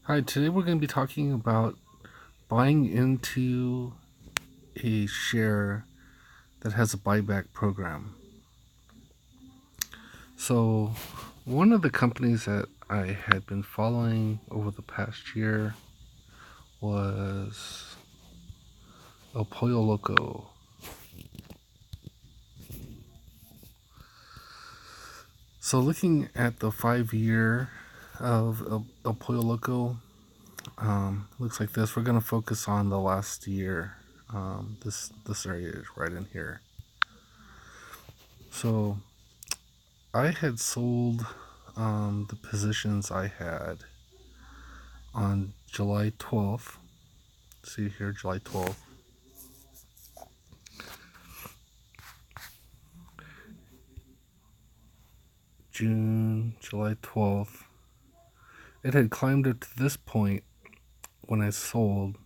Hi, today we're going to be talking about buying into a share that has a buyback program. So, one of the companies that I had been following over the past year was El Pollo Loco. So, looking at the 5 year of El Pollo Loco, looks like this. We're going to focus on the last year. This area is right in here. So I had sold the positions I had on July 12th. See here, July 12th. June, July 12th. It had climbed up to this point when I sold.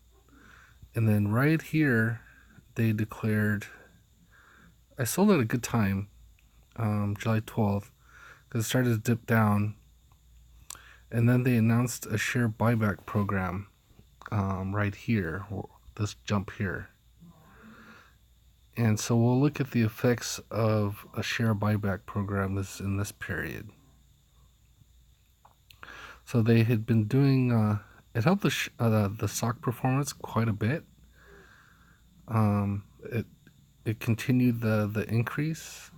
And then right here, they declared I sold at a good time, July 12th, because it started to dip down. And then they announced a share buyback program right here, this jump here. And so we'll look at the effects of a share buyback program in this period. So they had been doing, it helped the stock performance quite a bit. It continued the increase.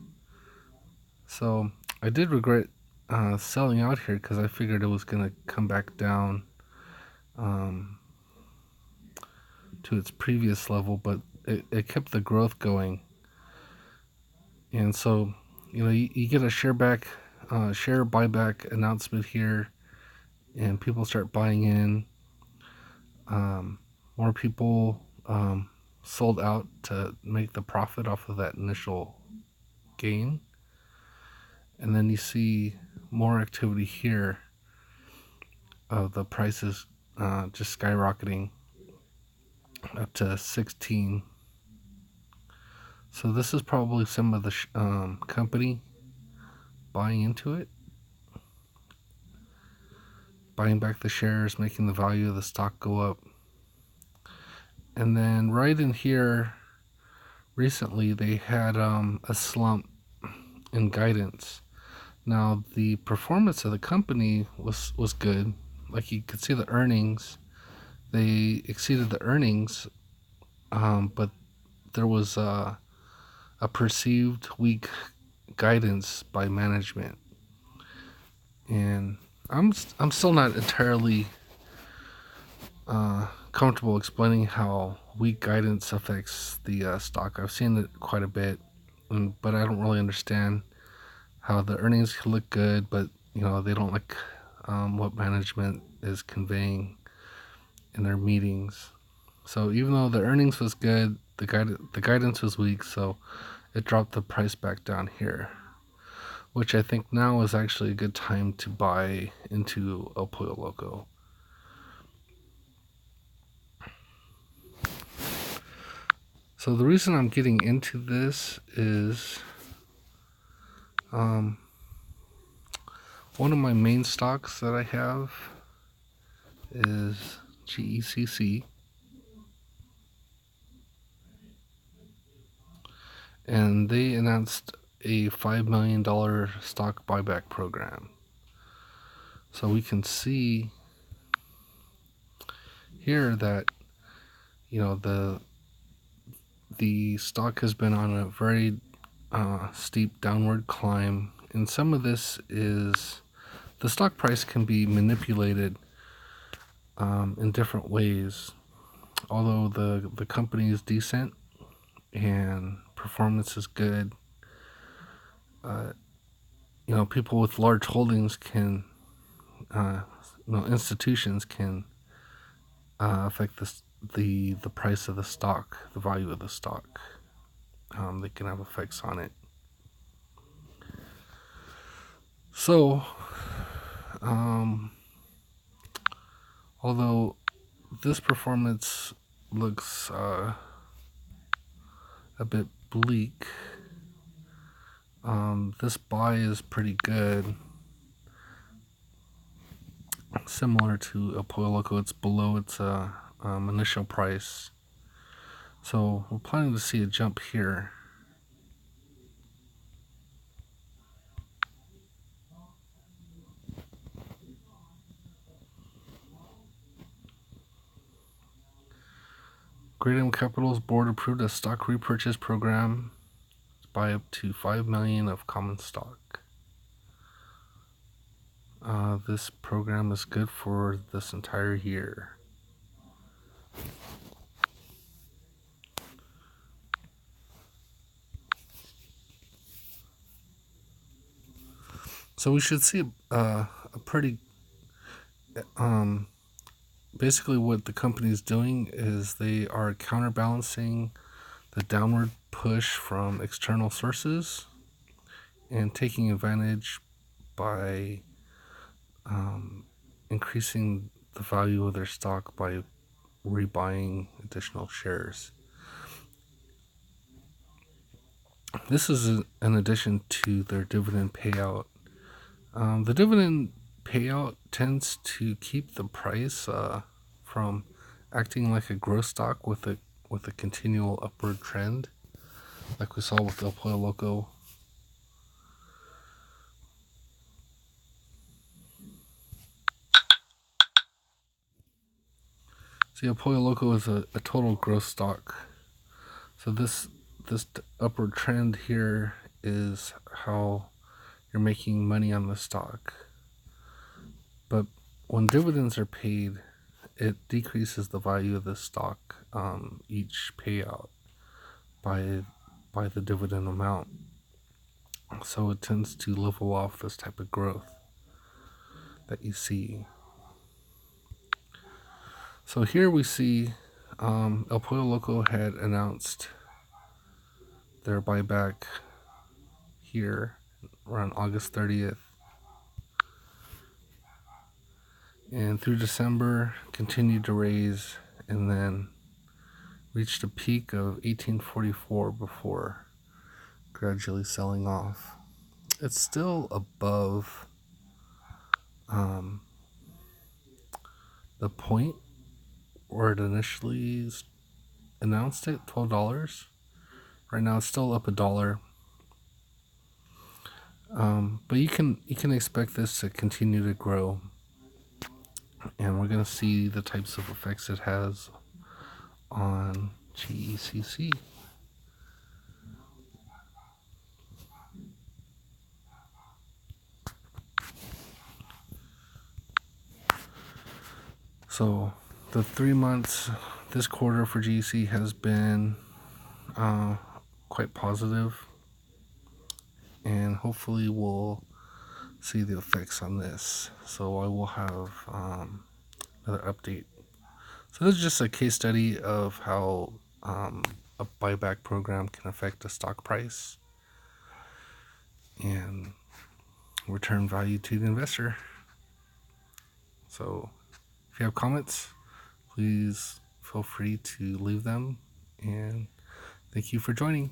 So I did regret selling out here because I figured it was going to come back down to its previous level, but it kept the growth going. And so, you get a share buyback announcement here, and people start buying in. More people sold out to make the profit off of that initial gain. And then you see more activity here of the prices just skyrocketing up to 16. So this is probably some of the company buying into it, buying back the shares, making the value of the stock go up. And then right in here, recently they had a slump in guidance. Now the performance of the company was good. Like you could see the earnings, they exceeded the earnings, but there was a perceived weak guidance by management, and I'm still not entirely comfortable explaining how weak guidance affects the stock. I've seen it quite a bit, but I don't really understand how the earnings can look good, but they don't like what management is conveying in their meetings. So even though the earnings was good, the guidance was weak, so it dropped the price back down here, which I think now is actually a good time to buy into El Pollo Loco. So the reason I'm getting into this is one of my main stocks that I have is GECC, and they announced a $5 million stock buyback program. So we can see here that the stock has been on a very steep downward climb, and some of this is the stock price can be manipulated in different ways. Although the company is decent and performance is good, people with large holdings can, institutions can affect the price of the stock, the value of the stock. They can have effects on it. So, although this performance looks a bit bleak, this buy is pretty good. similar to El Pollo Loco. It's below its initial price. So we're planning to see a jump here. Great M Capital's board approved a stock repurchase program to buy up to 5 million of common stock. This program is good for this entire year. So we should see a pretty basically what the company is doing is they are counterbalancing the downward push from external sources and taking advantage by increasing the value of their stock by rebuying additional shares. This is in addition to their dividend payout. The dividend payout tends to keep the price from acting like a growth stock with a continual upward trend, like we saw with El Pollo Loco. See, El Pollo Loco is a total growth stock. So this upward trend here is how you're making money on the stock. But when dividends are paid, it decreases the value of the stock each payout by the dividend amount. So it tends to level off this type of growth that you see. So here we see El Pollo Loco had announced their buyback here around August 30th. And through December, continued to raise and then reached a peak of 1844 before gradually selling off. It's still above the point where it initially announced it, $12. Right now it's still up $1. But you can expect this to continue to grow, and we're going to see the types of effects it has on GECC. So the 3 months this quarter for GEC has been quite positive, and hopefully we'll see the effects on this. So I will have another update. So this is just a case study of how a buyback program can affect the stock price and return value to the investor. So if you have comments, please feel free to leave them, and thank you for joining.